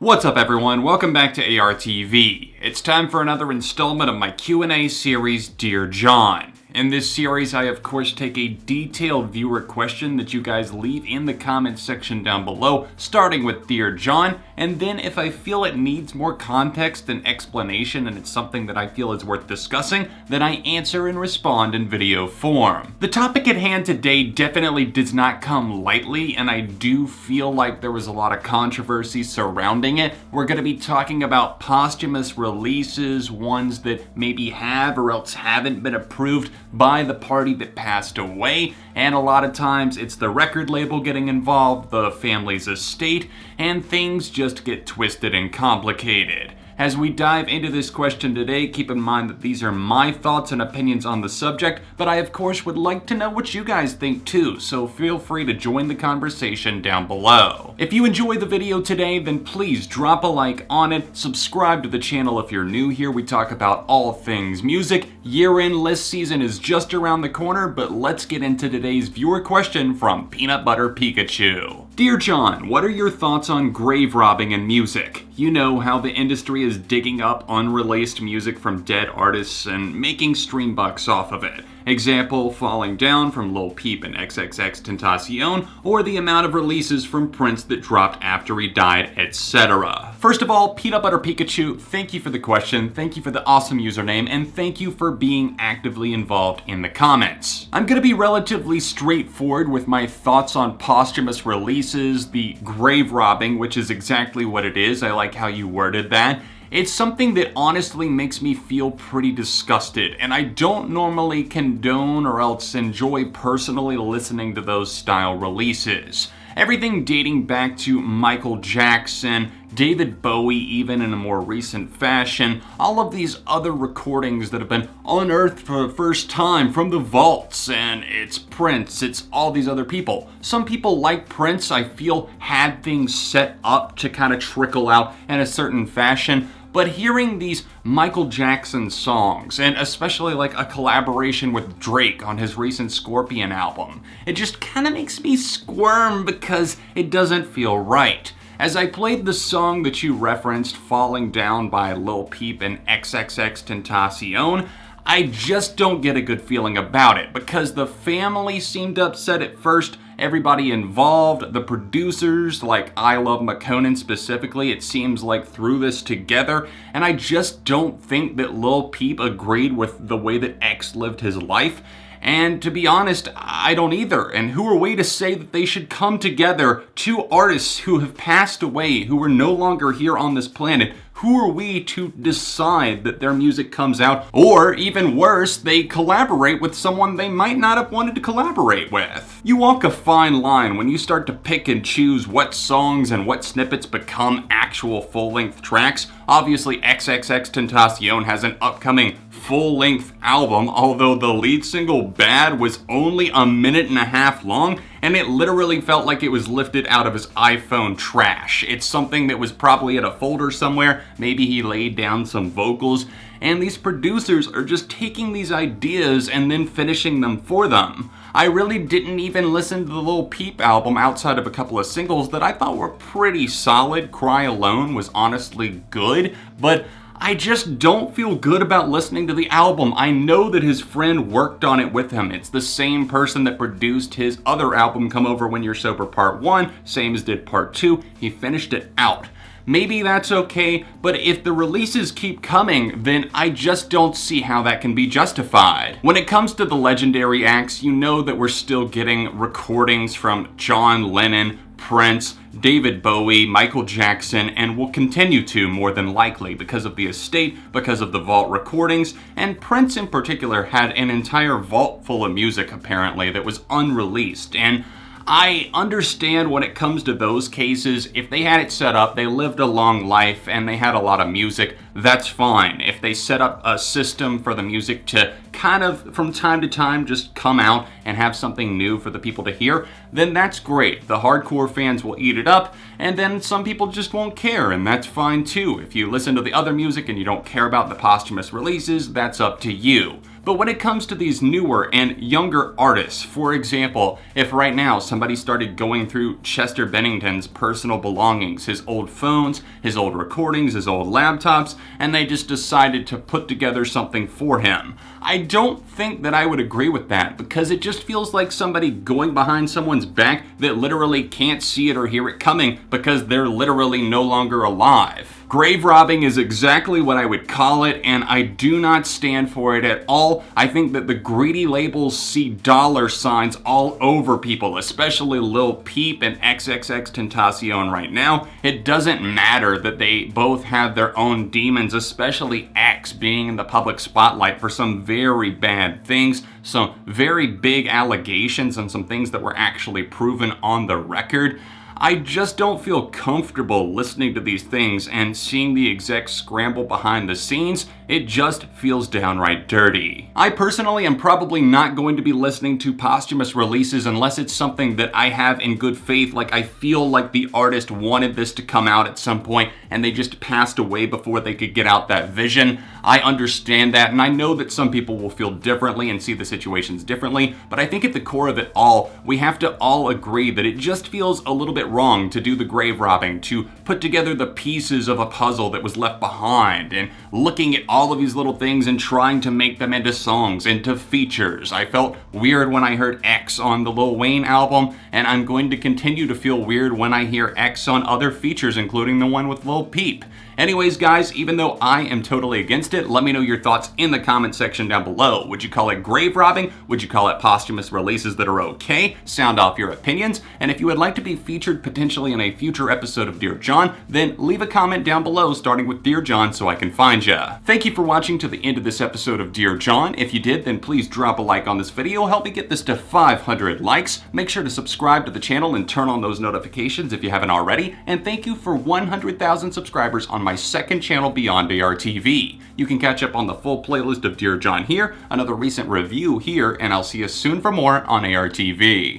What's up everyone, welcome back to ARTV. It's time for another installment of my Q&A series, Dear John. In this series, I of course take a detailed viewer question that you guys leave in the comments section down below, starting with Dear John, and then if I feel it needs more context and explanation and it's something that I feel is worth discussing, then I answer and respond in video form. The topic at hand today definitely does not come lightly, and I do feel like there was a lot of controversy surrounding it. We're going to be talking about posthumous releases, ones that maybe have or else haven't been approved by the party that passed away, and a lot of times it's the record label getting involved, the family's estate, and things just get twisted and complicated. As we dive into this question today, keep in mind that these are my thoughts and opinions on the subject, but I of course would like to know what you guys think too, so feel free to join the conversation down below. If you enjoyed the video today, then please drop a like on it, subscribe to the channel if you're new here. We talk about all things music. Year-end list season is just around the corner, but let's get into today's viewer question from Peanut Butter Pikachu. Dear John, what are your thoughts on grave robbing in music? You know how the industry is digging up unreleased music from dead artists and making stream bucks off of it. Example, Falling Down from Lil Peep and XXXTentacion, or the amount of releases from Prince that dropped after he died, etc. First of all, Peanut Butter Pikachu, thank you for the question, thank you for the awesome username, and thank you for being actively involved in the comments. I'm gonna be relatively straightforward with my thoughts on posthumous releases, the grave robbing, which is exactly what it is. I like how you worded that. It's something that honestly makes me feel pretty disgusted, and I don't normally condone or else enjoy personally listening to those style releases. Everything dating back to Michael Jackson, David Bowie even in a more recent fashion, all of these other recordings that have been unearthed for the first time from the vaults, and it's Prince, it's all these other people. Some people like Prince, I feel, had things set up to kind of trickle out in a certain fashion, but hearing these Michael Jackson songs, and especially like a collaboration with Drake on his recent Scorpion album, it just kind of makes me squirm because it doesn't feel right. As I played the song that you referenced, Falling Down by Lil Peep and XXXTentacion, I just don't get a good feeling about it because the family seemed upset at first. Everybody involved, the producers, like I Love McConan specifically, it seems like threw this together, and I just don't think that Lil Peep agreed with the way that X lived his life. And to be honest, I don't either. And who are we to say that they should come together, two artists who have passed away, who are no longer here on this planet? Who are we to decide that their music comes out, or even worse, they collaborate with someone they might not have wanted to collaborate with? You walk a fine line when you start to pick and choose what songs and what snippets become actual full-length tracks. Obviously, XXXTentacion has an upcoming full-length album, although the lead single Bad was only a minute and a half long, and it literally felt like it was lifted out of his iPhone trash. It's something that was probably in a folder somewhere, maybe he laid down some vocals, and these producers are just taking these ideas and then finishing them for them. I really didn't even listen to the Lil Peep album outside of a couple of singles that I thought were pretty solid. Cry Alone was honestly good, but I just don't feel good about listening to the album. I know that his friend worked on it with him. It's the same person that produced his other album, Come Over When You're Sober Part 1, same as did Part 2. He finished it out. Maybe that's okay, but if the releases keep coming, then I just don't see how that can be justified. When it comes to the legendary acts, you know that we're still getting recordings from John Lennon, Prince, David Bowie, Michael Jackson, and will continue to more than likely because of the estate, because of the vault recordings, and Prince in particular had an entire vault full of music apparently that was unreleased, and I understand when it comes to those cases, if they had it set up, they lived a long life, and they had a lot of music, that's fine. If they set up a system for the music to kind of, from time to time, just come out and have something new for the people to hear, then that's great. The hardcore fans will eat it up, and then some people just won't care, and that's fine too. If you listen to the other music and you don't care about the posthumous releases, that's up to you. But when it comes to these newer and younger artists, for example, if right now somebody started going through Chester Bennington's personal belongings, his old phones, his old recordings, his old laptops, and they just decided to put together something for him, I don't think that I would agree with that, because it just feels like somebody going behind someone's back that literally can't see it or hear it coming because they're literally no longer alive. Grave robbing is exactly what I would call it, and I do not stand for it at all. I think that the greedy labels see dollar signs all over people, especially Lil Peep and XXXTentacion right now. It doesn't matter that they both have their own demons, especially X being in the public spotlight for some very bad things, some very big allegations, and some things that were actually proven on the record. I just don't feel comfortable listening to these things and seeing the execs scramble behind the scenes. It just feels downright dirty. I personally am probably not going to be listening to posthumous releases unless it's something that I have in good faith, like I feel like the artist wanted this to come out at some point and they just passed away before they could get out that vision. I understand that, and I know that some people will feel differently and see the situations differently, but I think at the core of it all, we have to all agree that it just feels a little bit wrong to do the grave robbing, to put together the pieces of a puzzle that was left behind, and looking at all of these little things and trying to make them into songs, into features. I felt weird when I heard X on the Lil Wayne album, and I'm going to continue to feel weird when I hear X on other features, including the one with Lil Peep. Anyways, guys, even though I am totally against it, let me know your thoughts in the comment section down below. Would you call it grave robbing? Would you call it posthumous releases that are okay? Sound off your opinions. And if you would like to be featured potentially in a future episode of Dear John, then leave a comment down below starting with Dear John so I can find ya. Thank you for watching to the end of this episode of Dear John. If you did, then please drop a like on this video. Help me get this to 500 likes. Make sure to subscribe to the channel and turn on those notifications if you haven't already. And thank you for 100,000 subscribers on my second channel beyond ARTV. You can catch up on the full playlist of Dear John here, another recent review here, and I'll see you soon for more on ARTV.